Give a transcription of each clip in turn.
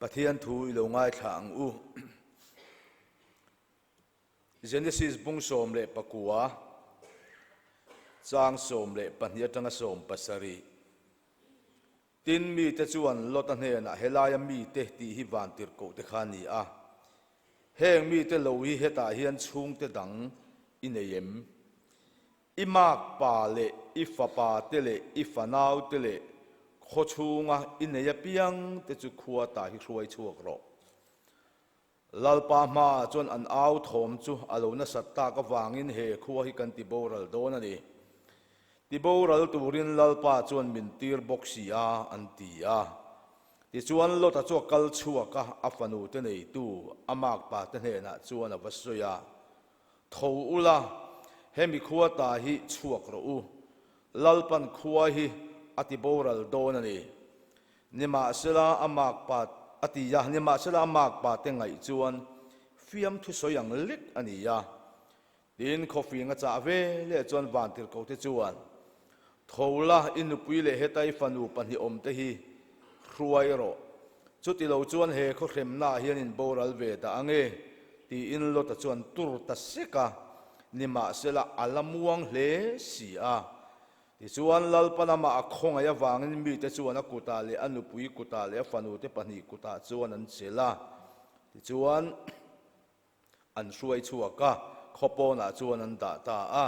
Pathian thu ilo ngai thang u Genesis bung som le pakua chang som le pahnia tanga som pasari tin mi te chuan lota hne na helaya mi te ti hi van tir ko te khani a heng mi te lo hi heta hian chung te dang ineyem imak pa le ifa pa te le ifa nau te le kho chunga ineya piang te chu khuwa ta hi hruai chuak ro lalpa ma chuan an au thom chu alo na satta ka wangin he khuwa hi kan ti boral don ani ti boral turin lalpa chuan min tir boxi a an ti a ti chuan lota chu kal chuaka afanu te nei tu amak pa te hne na chuan a vasoya tho ula hemi khuwa ta hi chuak ro u lalpan khuwa hi ati boral don ani nima sela amak pa ati ya nima sela amak pa te ngai chuan fiam thu soyang lik ani ya tin coffee nga cha ve le chuan van tir ko te chuan thola inupui le hetai fanu pani om te hi hruai ro chuti lo chuan he kho hrem na hian in boral ve ta ange ti in lo ta chuan tur ta seka nima sela alamuang hle si a ti chuan lalpanama akhonga ya wangin mi te chuan akuta le anupui kuta le fanu te pani kuta chuan an chela ti chuan an hruai chuaka khopona chuan an da ta a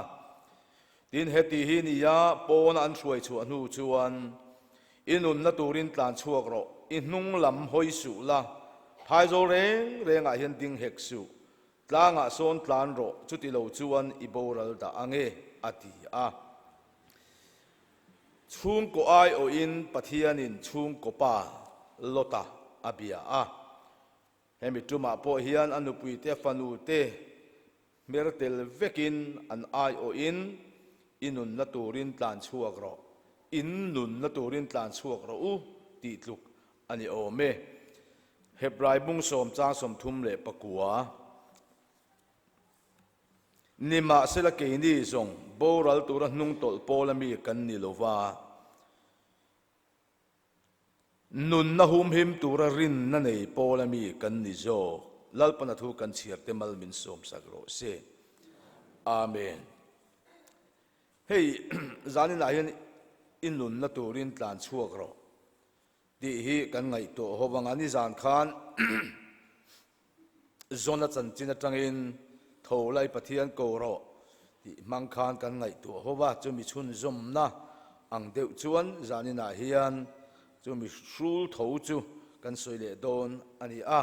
tin heti hi ni ya pona an hruai chu anu chuan inun na turin tlan chuak ro inung lam hoi su la phai zo reng renga hian ding hek su tlanga son tlan ro chuti lo chuan iboral da ange ati a chung ko ai o in pathian in chung ko pa lota abia a hemi tuma po hian anupui te fanu te mertel vekin an ai o in inun na turin tlan chuak ro in nun na turin tlan chuak ro u ti tluk ani ome hebrai bung som chang som thum le pakua nima sela ke ni zong boral tura nung tol polami kan ni lova nun na hum him tura rin na nei polami kan ni zo lalpana thu kan chiar te mal min som sagro se amen hey zani na hian in nun na turin tlan chuak ro di hi kan ngai to howanga ni zan khan zona chan china tangin tholai pathian ko ro ti mang khan kan ngai to howa chumi chun zom na ang deuh chuan zani na hian chumi hrul tho chu kan soile don ani a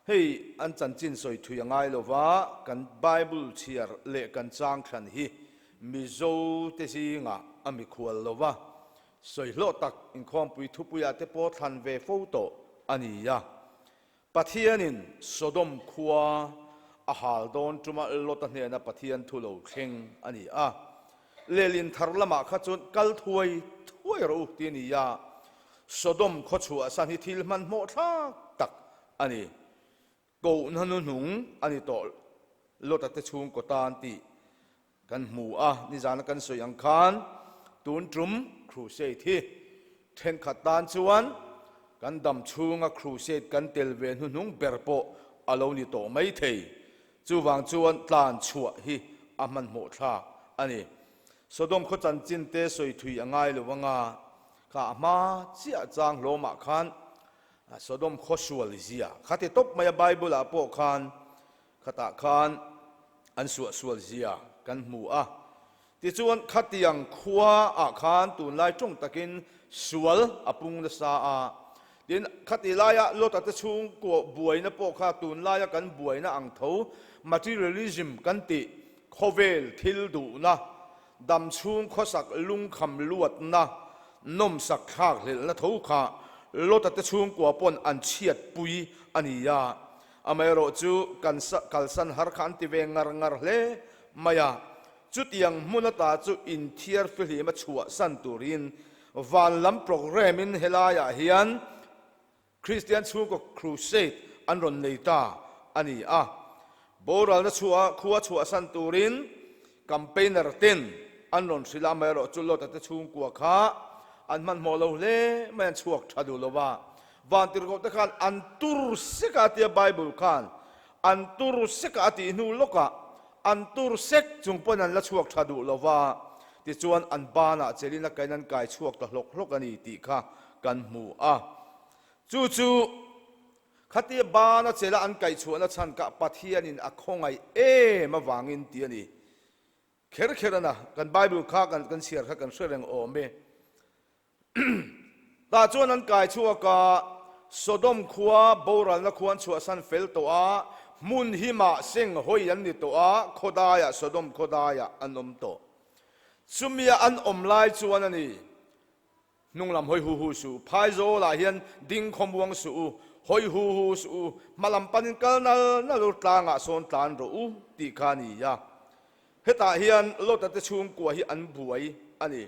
hey an chan chin soi thuyangai lova kan bible chiar le kan chang khan hi mizo te singa ami khual lova soi lo tak in khom pui thu puya te po than ve photo ani ya pathianin sodom khuwa a hal don tuma lota hne na pathian thu lo thleng ani a lelin tharlama kha chun kal thuai ro ti ni ya sodom kho chu asan hi thil man mo tha tak ani ko nanu nung ani to lota te chung ko tan ti kan mu a ni zana kan soyang khan tun trum crusade hi then khatan chuan kan dam chunga crusade kan telve nung berpo alo ni to mai thei chuwang chuan tlan chua hi aman mo tha ani sodom kho chan chin te soi thui angai lowanga ka ma chia chang loma khan sodom kho sual zia khati top maya bible a po khan khata khan an sual zia kan mu a ti chuan khatiang khuwa a khan tun lai chung takin sual apung na sa a tin khati laya lota te chung ko buaina po kha tun laya kan buaina ang tho materialism kan ti khovel thil du na dam chung khosak lung kham luat na nom sak khak hlel na tho kha lota te chung ko pon an chiat pui ania amero chu kan kalsan har khan ti ve ngar hle maya chutiang munata chu in thiar fili ma chua san turin van lam program in helaya hian Christian chung ko crusade an ron neita ani a boral na chua khuwa chua san turin campaigner ten an ron sila mero chu lota te chung ko kha an man mo lo le man chuak thadu lova วันที่เราตะขันอันตุรเสกอาติไบเบิลขันอันตุรเสกอาตินูโลกะอันตุรเสกจงปนันละช่วงชาดูลว่าที่ชวนอันบานะเจริญนักการนั้นกายช่วงตะลกกันนี่ติค่ะกันหมู่จู่ขัดที่บานะเจริญอันกายชวนนักชันกับปัทยานินอักคงไอมาวางินเตียนี่เคร์นะกันไบเบิลข้ากันเสียร์ข้ากันเชื่อเรื่องโอเมตาชวนอันกายช่วงกับโซดอมขัวโบราณละควรชัวสันเฟลตัวมุนหิมะเซงหอยยันนี่ตัวโคดายะโซดอมโคดายะอันอมโตสุมีอันอมไลชวนนี่นุ่งลำหอยหูสูพายโซลาเฮียนดิ้งคมวงสูหอยหูสูมาลำปันกันนั่นลุตางะโซนตานรู้ตีขานียะเฮตาเฮียนโลตัดชุงกัวฮีอันบวยอันนี้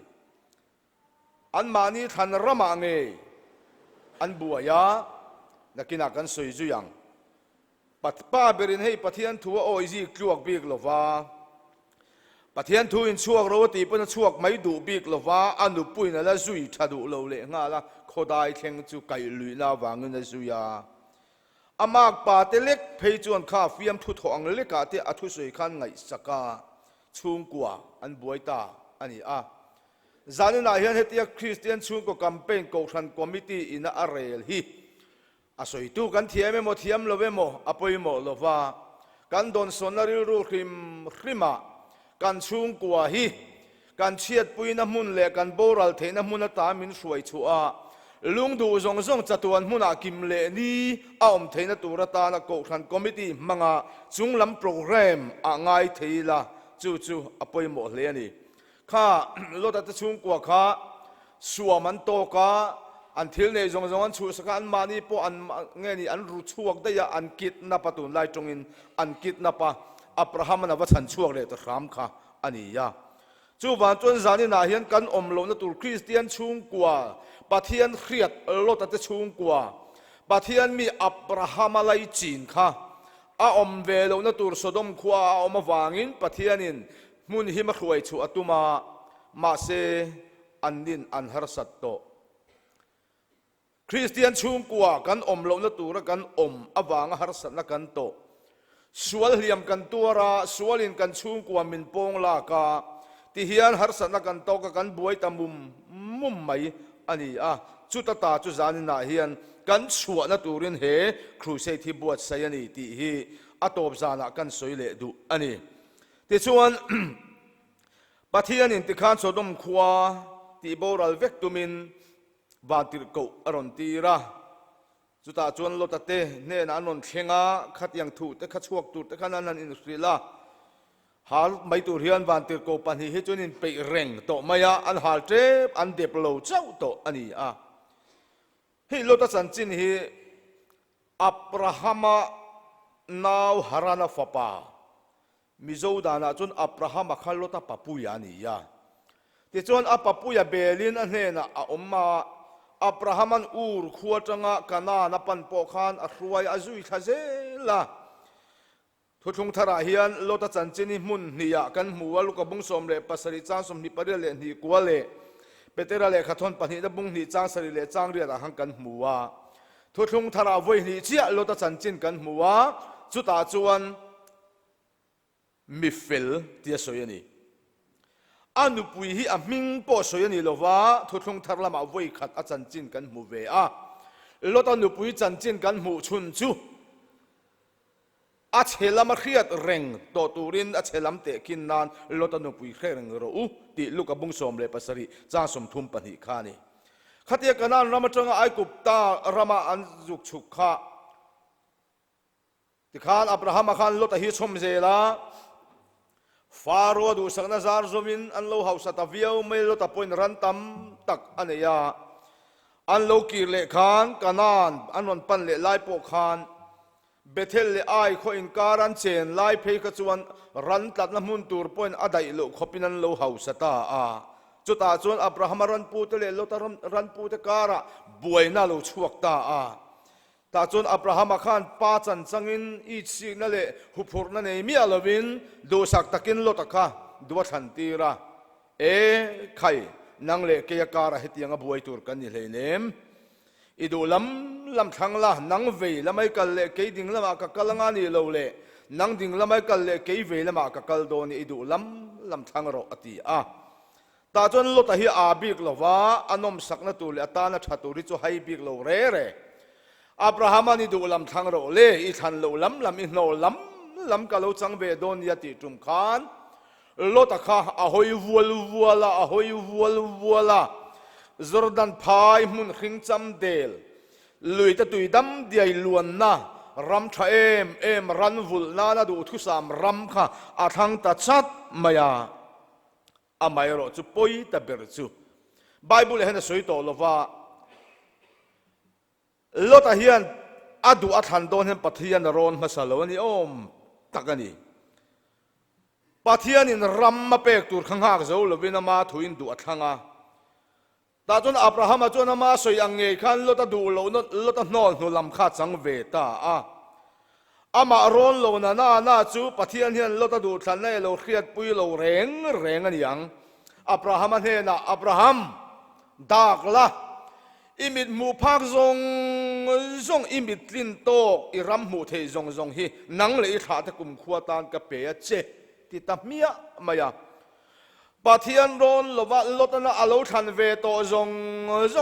อันมานี่ทันระมังเออันบัวยานักกินักกันสวยจุยังปัตป้าเบรินให้ปะเทียนทัวโอจีกลวกบีกลว่าปะเทียนทัวอินช่วงโรตีเป็นช่วงไม่ดูบีกลว่าอันดูปุยนั่นละจุยชาดูเราเลยงาละโคได้เข่งจูไก่ลุยลาวางเงินจุยาอามากป่าเตเล็กเพยจวนข้าฟิยมทุทองเล็กกาเตอทุสวยขันไงสักาชุงกัวอันบวยตาอันนี้จานินาเฮียนเฮติยคริสเตียนชุงก็แคมเปญกชันคอมมิตี้อินาอาเรลฮีสวยตู้กันเทียมโมเทียมโลเวโมอปอยโมโลวากันโดนสนนาริรูริมากันชุงกัวฮีกันเชียดปุยน้ำมุนเล็กันโบราลเทน้ำมุนตามินสวยชัวลุงดูจงจัตุวันมุนากิมเลนี้อมเทนตุรตานักกชันคอมมิตี้มังจุงลำโปรแกรมง่ายเทละจู่อปอยโมเลนี่ข้าโลตัดชุงกัวข้าสัวมันโตก้าอันที่ในจงอันชูสกันมานี่พออันเงี้ยนี่อันรู้ช่วงได้ยาอันกิดนับตุนไล่จงอินอันกิดนับอับราฮัมนับว่าฉันช่วงเลยตัวรำข้าอันนี้ยาจู่วันจนจานี่นาเฮียนกันอมลงนัตุคริสเตียนชุงกัวปะเทียนเครียดโลตัดชุงกัวปะเทียนมีอับราฮัมไล่จีนข้าอมเวลงนัตุสดมขวาอมวางินปะเทียนินมุนหิมะขวยชัวตุมาเซอันนินอันฮาร์สัตโตคริสเตียนชุงกัวกันอมลงนัตุระกันอมอวางฮาร์สัตละกันโตสวลเลียมกันตัวระสวลินกันชุงกัวมินปงลากาที่เฮียนฮาร์สัตละกันโตกันบวยตามุมไม่อันนี้จุดตาจุจานินาเฮียนกันชัวนัตุรินเฮครูเซที่บวชไซยันีที่ฮีอัตบจานะกันสวยเลดูอันนี้ที่ชวนปะเทียนินติขานโซดมขวาที่โบราลเวกตุมินบาติรโกอรอนตีระจุตาชวนโลตัดเตเนนานนเชงาขัดยังถูแต่ขัดชวกตูแต่ขันนันอินสตรีละหาไม่ตูเรียนบาติรโกปันหิจนินไปเร่งโตมายาอันหาเจ็บอันเดบโลเจ้าโตอันนี้ฮิโลตัดสันจินฮิอับราฮัมนาวฮารานาฟปามิโซดานะจนอับราฮัมขันโลตาปปุยานี่ยาที่จนอับปปุยาเบลินอันเนนะอมมาอับราฮัมันอูร์ขวดจังกานานับปันปอคานอรวยอาจุยทะเซละทุกทงทาราเฮียนโลตาจันจินิมุนนี่ยากันหัวลูกบุงสมเลปัสริจางสมนิปเรเลนี่กัวเลเปเตระเลขัดทนปันหิดบุงนี่จางสริเลจางเรียดหังกันหัวทุกทงทาราเวนี่เจ้าโลตาจันจินกันหัวจุตาจวนมิฟิลที่สวยนี่อันนุปุยฮีอามิงปอสวยนี่โลวะทุกทงทารามาเวขัดอาจันจินกันหัวเวโลตานุปุยจันจินกันหัวชุนจูอาเชลามเครียดเร่งตัวตูรินอาเชลามเตะกินนานโลตันุปุยเคร่งรู้ติลูกบุงสมเลปัสริจ้าสมทุมปนิขานีขัดเยกันนั้นรามาจังไอกุปตารามาอันจุกฉุกขะที่ขานอับราฮัมขานโลตาฮิชมเซลาฟาโรดูสักนาซาร์ซมินอันโลฮาวสตาวิโอไม่โลตาปอยรันตัมตักอันเนียอันโลกีเลขานกันนั้นอันวันปันเลไลปกขานเบเทลเลไอโคอินการันเชนไลเพย์กจวนรันตัดน้ำมุนตูร์ปอยอดัยโลขบินันโลฮาวสตาจุดตาจวนอับราฮัมรันปูเตเลโลตารันปูเตการะบวยน่าโลชวกตาตาจนอับราฮัมขันป้าจันจังอินอีสินั่นแหละหุบหัวนั่นเองมีอะไรวินดูสักตะกินโลตะค่ะดูว่าทันทีระใครนั่งเละเกียการะเหตุยังบวยตูร์กันนี่เลยเนม อีดูลำทางละนังเวลไม่กันเละเกยดิ่งละมากักลงานี่เราเละนังดิ่งละไม่กันเละเกยเวละมากักลโดนอีดูลำทางเราอติตาจนลดที่อาบิกลว่าอนมสักนัตุเลตานัทตุริจุให้บิกลเร่อับราฮัมนี่ดูลำทางเราเล่อีทันเราลำอินโนลำกัลจังเวโดนยติจุมขานลดข้าอหอยวัวละอหอยวัวละจอร์แดนพายมุนขิงจำเดลลุยตะตุยดำเดียลวนนะรำชะเอ็มรันวุลนาดูทุสามรำข้าอาทังตัดชัดมายาอาไม่รู้จุปอยตะเบิร์จูไบเบิลเห็นสวยโตลว่าลดเฮียนอดูอัทันโดนเห็นปัทยันรอนมาสลวนี่ตักนี่ปัทยันนี่รำมาเปกตูร์ข้างหากเจ้าลวินามาถุยดูอัทังตาจนอับราฮัมจนมาสวยอังเงขันลดดูโลลดนอนนุลำขาดสังเวตาอามาร้อนโลน่าจูปะเทียนเฮียนลดดูทันในโลเครียดปุยโลเร่งอันยังอับราฮัมเฮนะอับราฮัมดากละอิมิดมูพักซงอิมิดลินโตอิรัมมูเทซงฮีนังเลยขาดกุมขวตานกะเปียเจติตามียมายาปะเทียนร้อนลว่าลดนะอาลูทันเวโตซ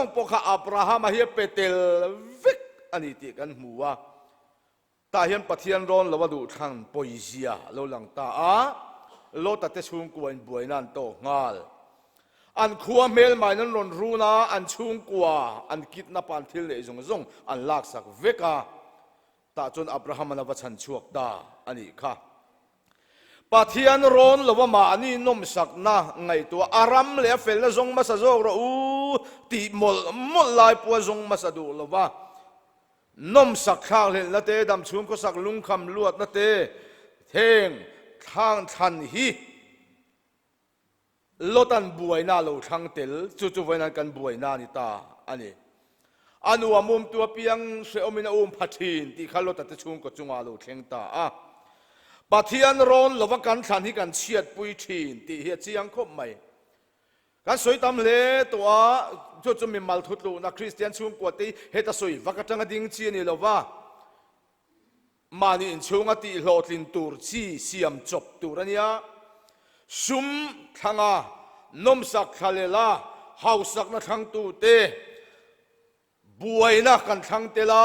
งปกะอับราฮัมเฮียเปเตลวิกอันนี้ติกันมัวตาเห็นปะเทียนร้อนแล้วว่าดูทางโพยซีเราหลังตาโลตัดเตชุงกวนบวยนั่นโตงาลอันขัวเมลหมายนั้นรอนรู้นะอันชุงกว่าอันคิดนับอันทิลเลยซงอันลากสักเวกาตาจนอับราฮัมนับชันชวกดาอันนี้ค่ะปะเทียนร้อนแล้วว่ามาอันนี้นมสักนะไงตัวอารัมเลยเฟลซงมาสะโจรตีมลลายปัวซงมาสะดูแล้วว่านมสักข้าวเห็นละเตดำชุมก็สักลุงคำลวดละเตเทงทางทันฮีลตันบวยนาโลทางเตลจู่ๆวันนั้นกันบวยนานิตาอันนี้อนุวมุมตัวเปียงเสอมินาพัทินที่ขัลลตัดชุมก็จุงอาโลเทงตาปัทยันร้อนแล้วว่ากันทันที่กันเชียดปุยทินที่เฮียจียังคบไม่การสวยตำเล่ตัวจะมีมัลทุตลูนักคริสเตียนชุมกวตีเฮตสวยวักจังดิ่งจีนี่แล้วว่ามานี่ชุงตีโลตินตูร์จีเสียมจบตูรันยาซุมทางนมสักทะเลละเฮาสักนัทางตูเตบวยนักกันทางเตละ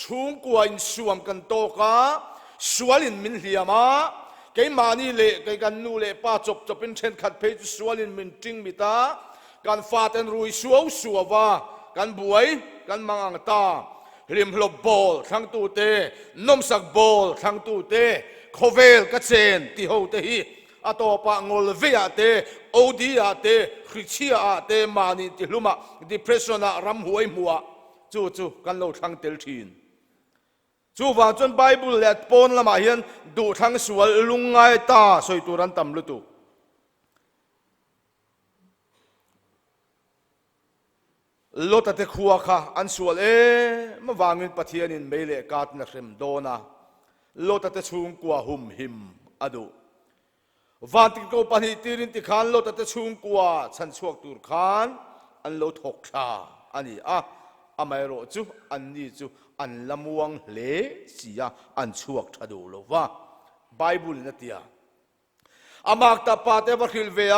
ชุงกวนสวมกันโตกาสวลินมินเฮียมาเกี่ยมานี่เละเกี่ยกันนู่เละป้าจบเป็นเช่นขัดเพจสวลินมินจริงมิตาการฟาดอันรุยสัวว่าการบวยการมังตาริมหลบบอลทั้งตูเตนมสักบอลทั้งตูเตโคเวลกัเซนที่หูเตฮีอัตโตปะงอลเวียเตโอดีอาเตคริชีอาเตมานี่ที่ลุมาดิเพรสโซนารำหวยมัวจู่กันเราทั้งเตลทีนจู่ว่าจนไบเบิลเล็ดปนละมาเห็นดูทั้งสวลลุงไงตาสวยตัวรันตำลุตุโลตัดขัวค่ะอันสวลมาวางเงินปะเทียนินไม่เละกาดนักเรมโดนะโลตัดชุงกัวหุมหิมอดูวันที่เขาปนิติรินติขานโลตัดชุงกัวฉันชวกตูร์ขานอันโลทกชาอันนี้ไม่รู้จูอันนี้จูอันละมวงเละเสียอันชวกทัดูโลว่าไบเบิลนั่นที่มากตาปาเตบัคิลเวีย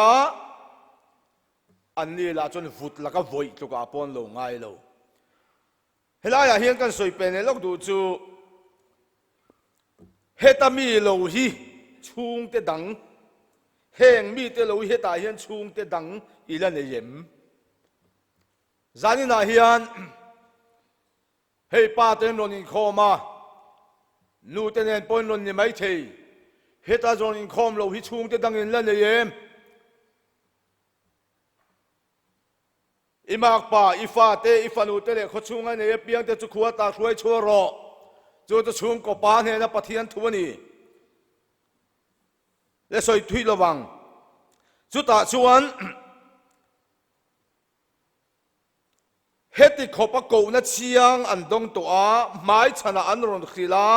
อันนี้ละจนฟุตละก็โวยตัวกับปนโลง่ายโลเฮล่าอย่าเห็นกันสวยเป็นเลยลูกดูจูเฮตามีโลฮีชุงเตดังเฮงมีเตโลฮีตาเห็นชุงเตดังอีลันเยี่ยมจานินาเฮียนเฮ้ป้าเต็มโรนินโคมานูเตนปนโรนิไม่เทเฮตาโรนินโคมโลฮีชุงเตดังอีลันเยี่ยมอิมากป่าอิฟาเตอิฟานูเตเลเขาชุงไงเนี่ยเปียงเตจุขวตาช่วยชัวรอจู่จะชุงก็ปานเฮนะปะเทียนทวนีและสอยทุยระวังจุดตาชวนเฮติขบกูนัดเชียงอันดงตัวไม้ชนะอันรอนขีลา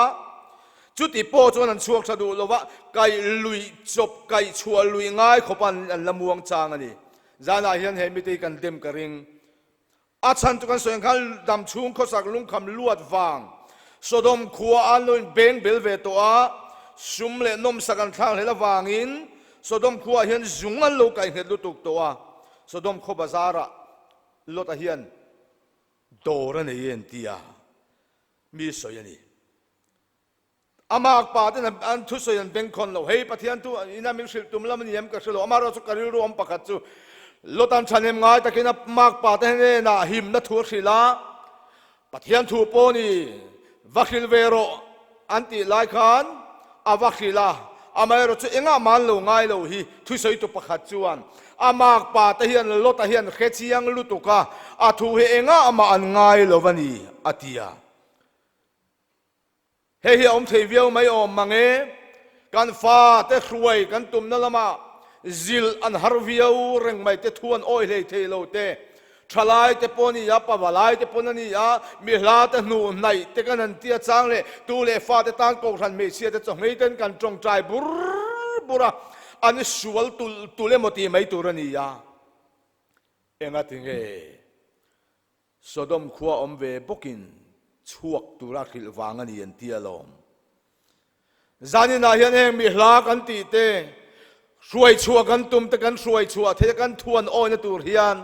จุดที่โป้จวนอันช่วงสะดุลว่าไก่ลุยจบไก่ชัวลุยง่ายขบันอันละมวงจางอันนี้จานาเฮียนเฮมิตีกันเต็มกระริง อาชันตุกันส่วนขันดำชุ่งข้อสักลุงคำลวดฟางสดมขัวอันลุนเบงเบลเวตัวซุมเลนมสักันทางเลละวางินสดมขัวเห็นจุงอันลูกไก่เห็ดลุตุกตัวสดมขบาซาระลดเฮียนโดรนเย็นตียมีสวยนี่อามากป่าที่นั่นอันทุสยันเป็นคนเราเฮ้ยปะเทียนตัวอินามิสิตุมละมันเยี่ยมกับสิโลอามาเราสุการิรวมปะกัดจูลตันชันเอ็มง่ายแต่กินมากป่าที่นี่น่ะหิมนัทหัวศิลาปะเทียนทูปนี่วัคซีลเวโรอันติไลคันอาวัคซีลาอามาเราจะเอ็งอามันโลง่ายโลฮีทุสยตุปะกัดจวนอามากป่าที่เฮียนลตันเฮียนเขตยังลุตุกะอาทูเฮเอ็งอามาอันง่ายโลวันนี้อาทิยาเฮียอมเทวิโอไม่อมมังเอกันฟ้าเตะรวยกันตุ่มนั่นละมาซิลอันฮาร์วิโอเร่งไม่เตะทวนโอ้ยเลยเทโลเตะทลายเตะปนียาปะวลายเตะปนียามีลาเตะหนูในเตะกันนั่นเตียจางเลยตูเลฟ้าเตะตานกองทันเมเซียเตะจงไม่เต้นกันจงใจบุระอันนี้สวลตูเลมตีไม่ตูรนียาเอ็งอะถึงเอสดมขัวอมเวบกินช่วงตุระขิลวางันยันเตียลมจานินาเฮียนเองมีลากันตีเตช่วยชัวกันตุมตะกันช่วยชัวเทกันทวนโอ้ยตูเฮียน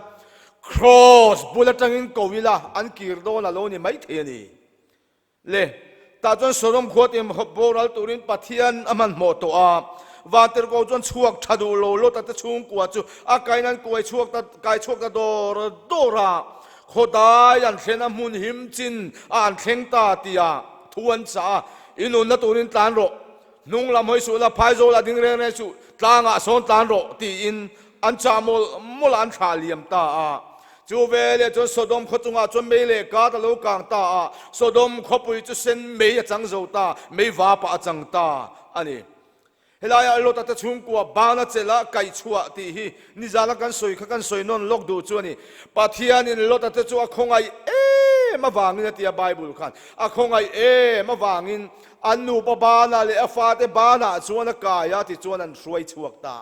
cross บุลตังอินโกวิลาอันกิรโดนาโลนี่ไม่เทียนี่เลตาจนสรมขวดอิมฮบบรัลตูรินปัทยันอามันโมโตอาวาเตอร์ก็จนช่วงทัดูโลโลตัดช่วงกว่าจูอาไกนั้นกวยช่วงตัดไกช่วงตัดโดราขดายันเชนมุนหิมจินอันเข่งตาตียทวนสาอินุนนัตูรินตานโรนุ่งลำหอยสุลาพายโซลาดิงเรเนสุตางะโซนตานโรตีอินอันจามมุลอันชาเลียมตาจูเวเลจนสดมขจุงอาจนไม่เลกาตะลูกางตาสดมขบุยจุเซนไม่จังโจตาไม่วาปะจังตาอันนี้เฮลายาโลตัดชุ่งกัวบานาเจละไก่ชัวตีฮีนิจาลักันสวยขันสวยนนลกดูจวนี่ปะเทียนินโลตัดชัวคงไอมาวางินที่ไบเบิลขันคงไอมาวางินอันนูปบานาเลอฟาเตบานาจวนกายาที่จวนนั้นสวยชัวตา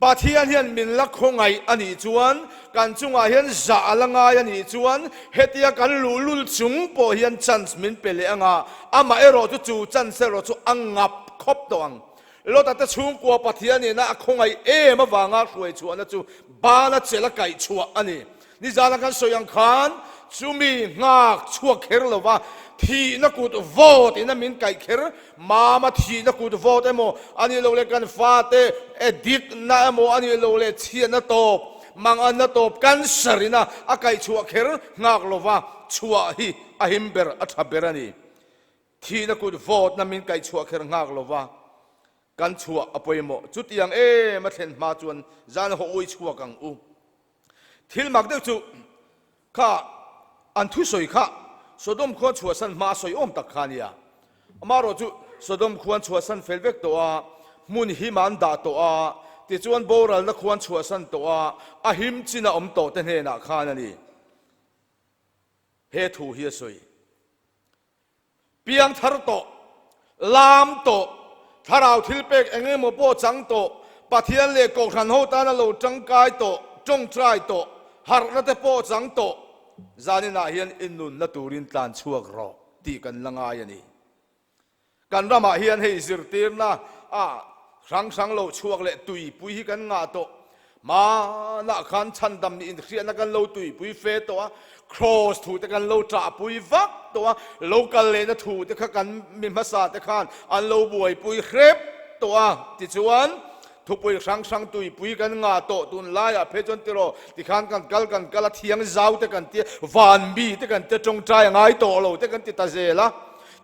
ปะเทียนเฮียนมินลักคงไออันนี้จวนกันจุงอาเฮียนจ่าลังไงอันนี้จวนเฮติยากันลุลจุงปอเฮียนจันส์มินเปเลงาอามาเอโรจูจันเซโรจูอังงับคบตัวงโลตัดชุ่งกัวปะเทียนนี่นะคงไอมาวางอาสวยชัวนะจูบานาเจละไก่ชัวอันนี้นี่จานักันสยังขันจูมีงากชัวเคร์ลว่าทีนักกูดวอดอินามินไก่เคร์มาทีนักกูดวอดโมอันนี้เราเรียกกันฟาเตเอดิกนะโมอันนี้เราเรียกเชียนตบมังอันตบกันสรินะอาไก่ชัวเคร์งากลว่าชัวฮีอาฮิมเบอร์อัฐเบรานีทีนักกูดวอดนามินไก่ชัวเคร์งากลว่ากันชัวอภัยโมจุดยังมาเห็นมาจวนจานหัวอุ้ยชัวกังอูทิลมักเดือดจุข้าอันทุสอยข้าสดมควรชัวสันมาสอยอมตักขานียมารอจุสดมควรชัวสันเฟลเวกตัวมุนหิมันดาตัวติจวนโบราณนักควรชัวสันตัวอาหิมจินาอมโตเตนเฮนักขานีเฮทูเฮียสอยเปียงทาร์โตลามโตถ้าเราทิลเป็กเองโมโปจังโตปะเทียนเล็กกขันโฮตานาโลจังกายโตจงใจโตหาร์นัตโปจังโตจานินาเฮียนอินนุนนัตูรินตันชัวกรอตีกันลังายนี่กันรามาเฮียนให้สิรตีร์นะสังโลชัวกเละตุยปุยกันงาโตมาหน้าขันชันดำนี่อินเสียนักันโลตุยปุยเฟตัวครอสถูแต่กันโลจ่าปุยวักตัวโลกันเลนถูแต่กันมิมภาษาแต่ขันอันโลบวยปุยเครปตัวติจวนทุกปุยสังตุยปุยกันงาโตตุนลายเพจนติโรติขันกันกัลเทียงเจ้าแต่กันเตียวานบีแต่กันเตจงใจง่ายโตโลแต่กันติตาเซละ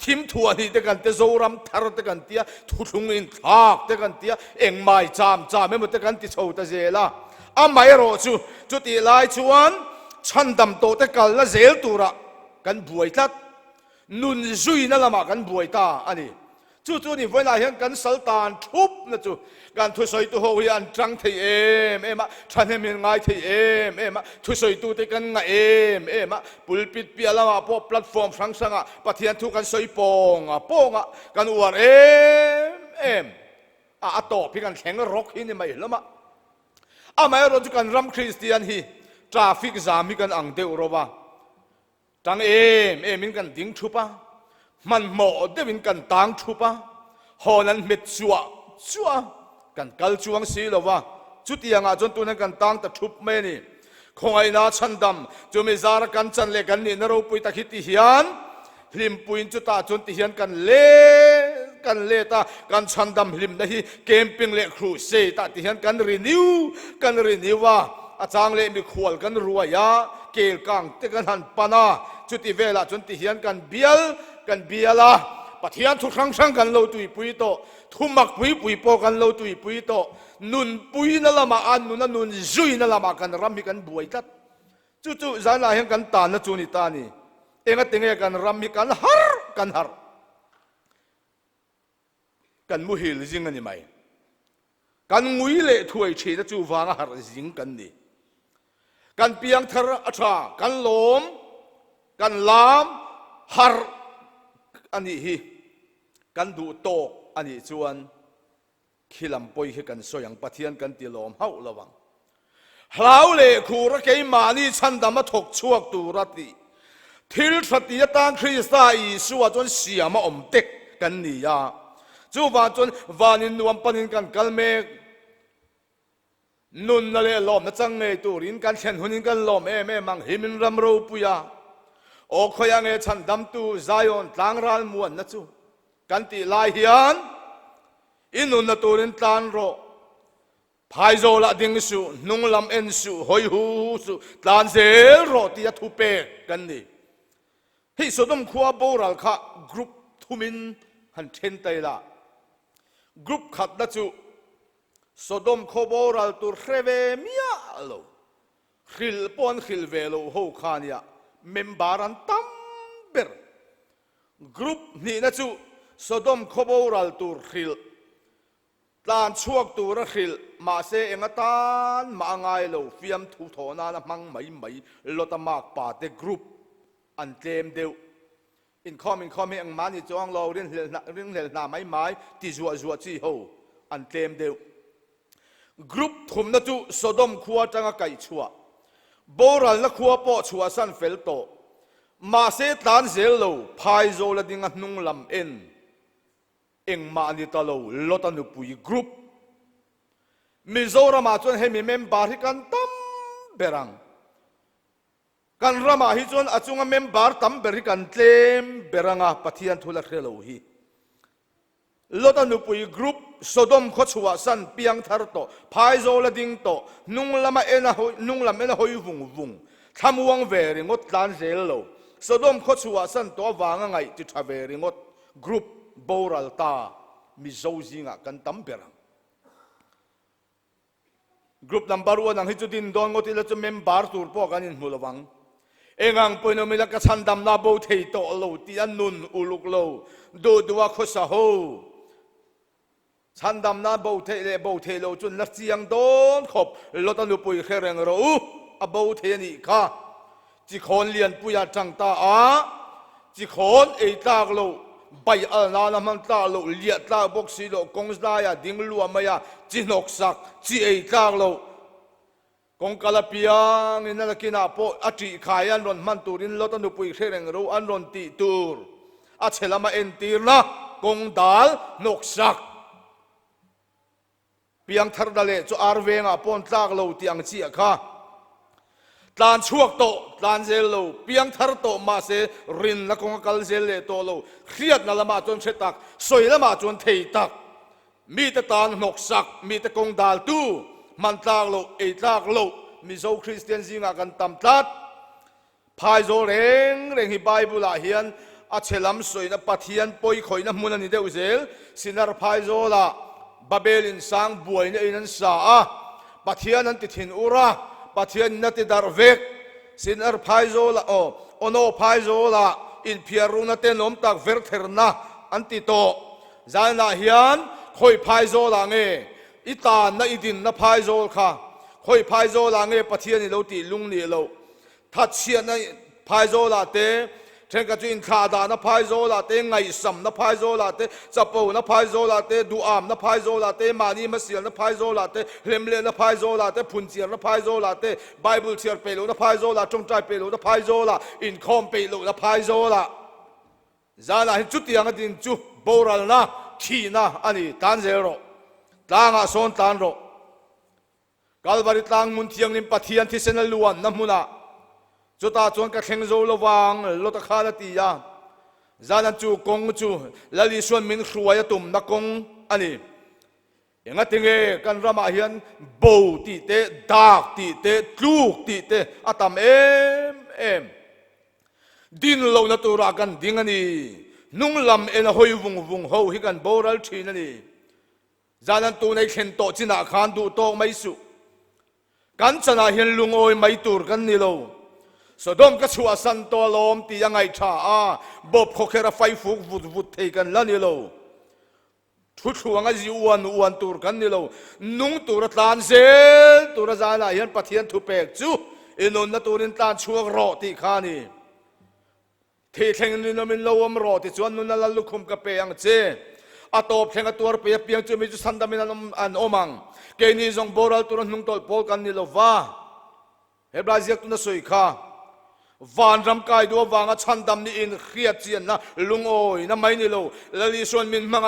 ทิมทัวนี่แต่กันเตโซรัมทาร์แต่กันเตียทุงอินทักแต่กันเตียเอ็งไม่จามไม่หมดแต่กันติโชตาเซละไม่รอจุติลายชวนฉันดำโตแต่กันละเซลตูระกันบวยทัดนุนซุยนั่นละมากันบวยตาอันนี้จู่นี่เวลาเห็นกันสัลตานทุบนะจู่การทุสอยตัวหัวยันจังเทมะฉันเห็นมันง่ายเทมะทุสอยตัวเตกันง่ายมะปุลปิดเปียละมาพอแพลตฟอร์มสังปะเทียนทุกันสอยปองกันอวดต่อพี่กันแข่งรกที่นี่ไม่ละมะไม่รู้จุกันรัมคริสเตียนฮี traffic jam mi kan ang deuh rowa tang min kan ding thupa man mo dewin kan tang thupa honan met chua kan kal chuang si lowa chutianga chon tunan kan tang ta thup me ni khongai na chandam chumi zar kan chan le kan ni na ro pui ta khiti hian hlim puin chu ta chon ti hian kan le ta kan chandam hlim na hi camping le khru se ta ti hian kan renew wa achang le mi khwal kan ruwa ya kel kang te kan han pana chuti vela chon ti hian kan biala pathian thu sang kan lo tui pui to thumak pui po kan lo tui pui to nun pui na lama an nun zui na lama kan ram hi kan buai tat chu zan la hian kan ta na chu ni ta ni enga tenge kan ram hi kan har kan mu hil jing ani mai kan ngui le thuai che na chu wanga har jing kan ni kan piang thar atha kan lom kan lam har ani hi kan du to ani chuan khilam poi hi kan soyang pathian kan ti lom hau lawang hlau le khura ke mani chandama thok chuak tu rati thil thati tang Krista Isu a chon siama om tek kan ni ya chu wa chon wanin nuam panin kan kalme nun na le lom na chang nge turin kan chen hunin kan lom mang himin ram ro puya o khoyang e chandam tu Zion tangral muan na chu kan ti lai hian inun na turin tan ro phai zo la ding su nung lam en su hoi hu su tan zel ro ti thu pe kan ni hi Sodom khua boral kha group thumin han then tai la group khat na chu Sodom kho boral tur hreve mia lo khil pon khil velo ho khania membaran tam ber group ni na chu Sodom kho boral tur khil tlan chuak tur a khil ma se engatan ma ngai lo fiam thu thona na mang mai lotamak pa te group an tlem deu incoming ang mani chong lo rin hel na mai ti zuwa chi ho an tlem deu group thum na chu Sodom khuwa tanga kai chua boral na khuwa po chua san fel to ma se tlan zel lo phai zo la ding a hnung lam en eng ma ni ta lo lotan nu pui group Mizoram a chon he mi member hi kan tam berang kan rama hi chon achunga member tam beri kan tlem beranga pathian thula khelo hi lotan nu pui group Sodom kho chua san piang thar to phai zo la ding to nung lam ena hoi vung thamuang ve ringot tlan zel lo Sodom kho chua san to wanga ngai ti thave ringot group boral ta mi zo zinga kan tam berang group number 1 ang hichutin don ngot ila chu member tur po kanin hulawang engang poino mila ka chandam na bo thei to lo ti an nun uluk lo do duwa khosa ho chandam na bo thei lo chun la chiang don khop lotanu pui khereng ro a bo thei ni kha chi khon lian puya chang ta a chi khon ei tak lo bai al na na man ta lo lia ta bok si lo kongsda ya ding lu amaya chi nok sak chi ei tak lo kong kalapiang in na kina po ati khayan ron man turin lotanu pui khereng ro an ron ti tur a chelama en tir na kong dal nok sak piang thar dale chu arwenga pon tlak lo tiang chi kha tlan chuak to tlan zel lo piang thar to ma se rin na kong kal zel le to lo khriat na lama chon chetak soi lama chon thei tak mi ta tan nok sak mi ta kong dal tu man tlak lo e tlak lo mi zo Christian zinga kan tam tlat phai zo reng hi Bible a hian a chelam soi na pathian poi khoi na mun ani deu zel sinar phai zo la Babelin sang buai na inan sa a pathian an ti thin ura pathian na ti dar vek sinar phai zo la ono phai zo la in phiaru na te nom tak ver therna an ti to zana hian khoi phai zo la nge itan na idin na phai zo kha khoi phai zo la nge pathian ni lo ti lung ni lo that chian na phai zo la te เทงกจุอินขาดานะพายโซลาเตไงสัมนะพายโซลาเตจับปูนะพายโซลาเตดูอามนะพายโซลาเตมานีมาเสียนะพายโซลาเตเลมเลนะพายโซลาเตพุนเชียนะพายโซลาเตไบเบิลเชียร์เปโลนะพายโซลาจงใจเปโลนะพายโซลาอินคอมเปโลนะพายโซลาจานะจุดที่ยังดินจุโบราณนะขีนะอันนี้ตันเซโรตางอาโซนตันโรกาลบาริตางมุนเทียงนิมปะเทียนที่เซนลวนน้ำมุนะจุดตาจวนกับเข่งโซลวังลตะคาลตียาจานันจูกงจูลลิส่วนมินครัวยตุ่มนักกงอันนี้ยังไงติงเอกันรามาเฮียนบูตีเตดากตีเตลูกตีเตอาตามดินโลนตัวรักันดิ้งอันนี้นุ่งลำเอ็นหอยวงวงหูฮิกันโบราณชีนั่นนี่จานันตัวในเข็นโตจินาคานดูโตไม่สุกันชนะเห็นลุงโอยไม่ตูร์กันนี่โลสดมก็ชัวสันตัวลมตียังไงชาบบโคเคระไฟฟุกวุดเทกันแล้วนี่โลทุกช่วงอายุวันตูร์กันนี่โลนุ่งตูร์ตานเซลตูร์จานาเห็นปะเทียนทุเปกจูอินนนตูรินตานช่วงรอตีขานี่ที่แข่งนี่นมินโลมรอที่ชวนนุนนั่นลุกคุมกระเปียงเจอาตบแข่งตัวเปียเปียงจะมีจุดสันดามินันอันโอมังเกนี่จงโบราณตุรนุ่งตอลโพกันนี่โลว่าเฮบราซิกตุนสวยข้าวานรำกายดูวางชันดำนี่อินเขียดเจียนนะลุงโอยนะไม่นี่โลแล้วลิส่วนมินมังไง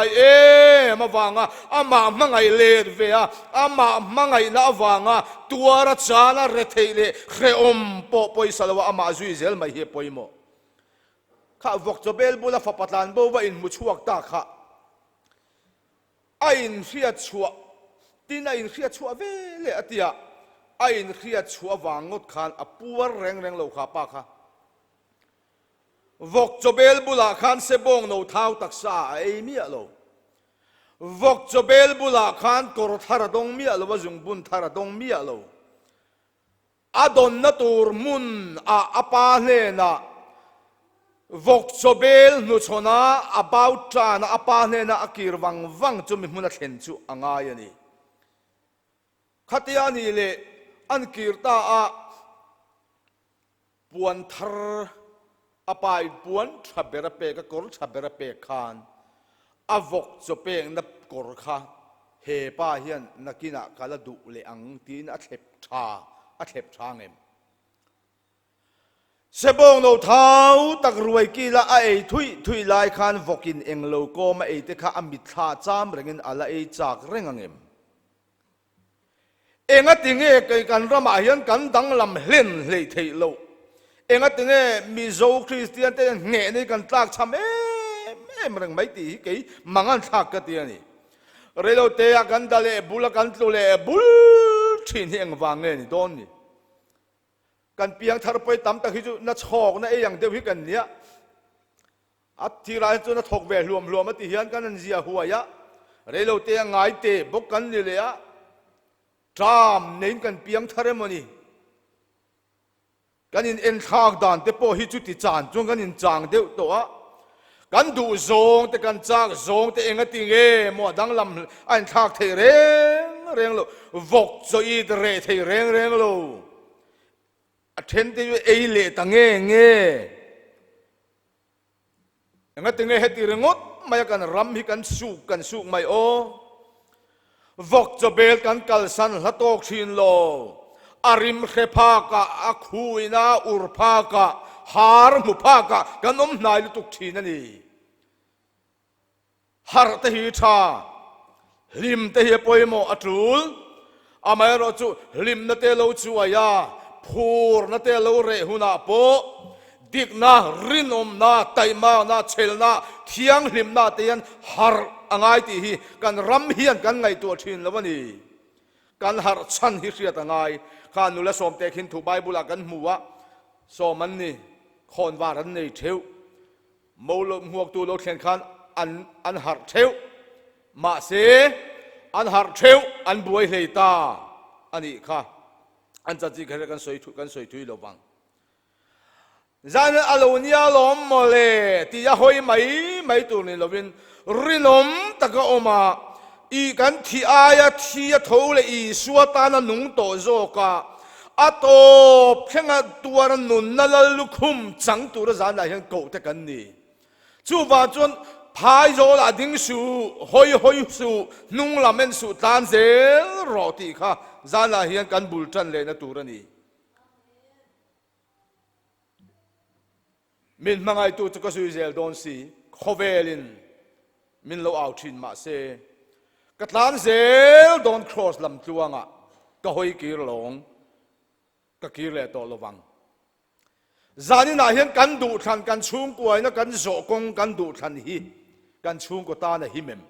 มาวางอามามังไงเลดเวียอามามังไงน่าวางตัวรัชานะเรทเทเลเขอมปอปอยสลาวอามาจุยเซลไม่เฮปอยโมข้าวกจเบลบุลาฟปัตลานโบว่าอินมุชวกตาข้าอินเขียดชัวที่นั่นอินเขียดชัวเวเลอติยาอินเขียดชัววางงดขานอปัวแรงโลข้าปาข้าวกจเบลบุลาขานเซบงโนเท้าตักษามีอะโลวกจเบลบุลาขานกอร์ทาระดงมีอะโลว่าจุงบุญทาระดงมีอะโลอดอนนตูร์มุนอาปาเลนะวกโซเบลนุชนะอาบาวจานะอาปาเนนะอากิรวังจุมิมุนักเห็นจูอ่างายนี่ขัตยานี่เลยอันกิรตาอาปวนทร์อาปายปวนชับเบระเปกกอร์ชับเบระเปกขานอาวกโซเปงนับกอร์ข้าเฮป้าเฮียนนักกินักาลดุเลอังตีนอัเทปชาเงมเสบงโนเท้าตักรวยกีละไอทุยลายคานวกินเองโลโก้มาไอเตค่ะอมิตรจามเรื่องอะไรจากเรื่องเงิมเองติงเกกันรำอายันกันดังลำเล่นเลยเทโลเองติงมิโซคริสเตียนเตเงในกันตากชำมันไม่ตีกี่มังอันทักกันเตียนี่เรโลเตะกันดาเลบุลกันตุเลบุลชินเองวางเงินโดนนี่กันเปียงทารไปตำตะคิจุนัดชอกนั่นอย่างเดียวกันเนี้ยอัฐิรายจุนัดถกเวรวมมาติเฮียนกันนั่นเสียหัวยะเรโลเตียงไงเตะบกกันนี่เลยอะจามเน้นกันเปียงทารมันนี่กันอินเอ็นทากด่านเตะโปฮิจุติจานจงกันอินจางเดียวตัวกันดูโจงแต่กันจากโจงแต่เองติงมัวดังลำอันทากเทเร่งโลวกโจอีเรเทเร่งโลเทนที่เอเลตังเงี้ยงั้นถึงเหตุเรื่องดไม่กันรำให้กันสุกไม่โอวกจะเบลกันกัลสันละตกชินโลอาริมเขพากะอาคุยนาอุรพากะฮาร์มุพากะกันนายลุตุกชินนี่ฮาร์เตหิชาลิมเตหิปอยโมอัตุลอามายรจูลิมนเตโลจูวายาพูร์นัตเลวเรหุนาโปดิกนารินอมนาไตมานาเชลนาเทียงหิมนาเตียนฮาร์อ่างตีฮีกันรำเฮียนกันไงตัวชินแล้ววันนี้กันฮาร์ชันฮิเรียต่างไงข้านุละสมเตคินถูกใบบุลากันหัวสมันนี่คนวารันนี่เทวโมลหัวตัวโลเทียนขันอันฮาร์เทวมาเสอันฮาร์เทวอันบวยเลยตาอันนี้ค่ะอันจะจีกันสวยทุยโลบังจานอโลนียลมโมเลที่จะหอยไม่ตัวนี้โลวินรินอมตะกอมาอีกันที่อายที่จะทูเลอีสวตานะนุ่งโตโจกะ atop khenga tuar nun na lal lukhum chang tur zan la hian ko te kan ni chu wa chuan phai zo la ding su hoi su nung lamen su tan zel ro ti kha zan la hian kan bul tan le na tur ani min mangai tu chu ka su zel don si khovelin min lo out thin ma se katlan zel don cross lam tluanga ka hoi kir long ka kir le to lowang zani na hian kan du than kan chung kuai na kan zo kong kan du than hi kan chung ko ta na hi mem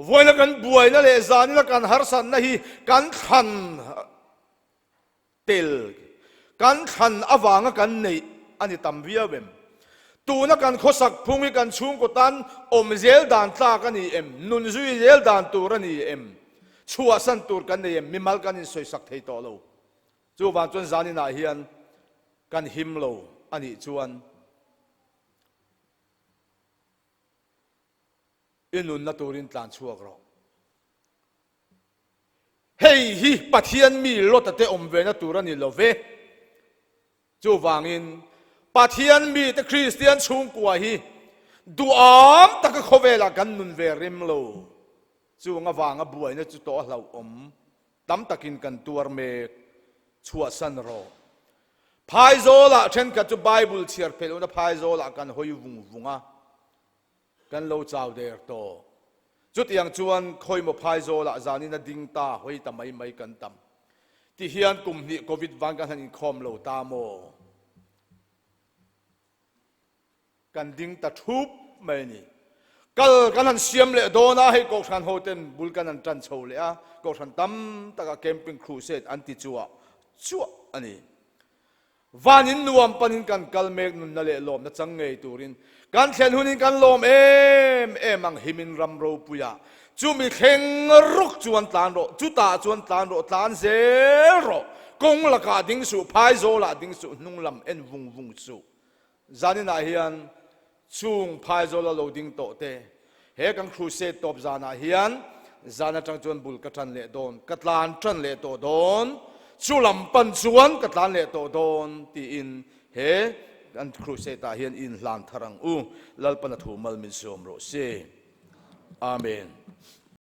voina kan buai na le zani na kan har san na hi kan than tel kan than awanga kan nei ani tam via vem tu na kan khosak phungi kan chung ko tan om zel dan tla kan ni em nun zui zel dan tur ani em chua san tur kan nei em mimal kan in soi sak thei to lo chu van chun zani na hian kan him lo ani chuan inun na turin tlan chuak ro hei hi pathian mi lot ate om ve na tur ani lo ve chu wangin pathian mi te Christian chung kwa hi duam taka khovela kan nun ve rim lo chu nga wanga buai na chu to hlau om tam takin kan tuar me chua san ro phai zo la then ka chu bible chiar pelo na phai zo la kan hoi vung vunga kan lo chaw der to chút yang chuan khoi mo phai zo la zani na ding ta hoi ta mai kan tam ti hian kum ni covid wang kan in khom lo ta mo kan ding ta thup mai ni kal kan han siam le do na hei ko than hoten bul kan an tan chho le a ko than tam taka camping crusade anti chuwa ani vanin nuam panin kan kalmek nun na le lom na changnei turin kan thlen hunin kan lom em ang himin ram ro puya chu mi kheng ruk chuan tlan ro chu ta chuan tlan ro tlan zero kong la ka ding su phai zo la ding su nung lam en vung su zanina hian chung phai zo la loading to te he kan crusade top zana hian zana tang chuan bul ka than le don katlan tran le to don chu lam pan chuan katlan le to don ti in he an crusade ta hian in hlan tharang lalpana thu mal min som ro se amen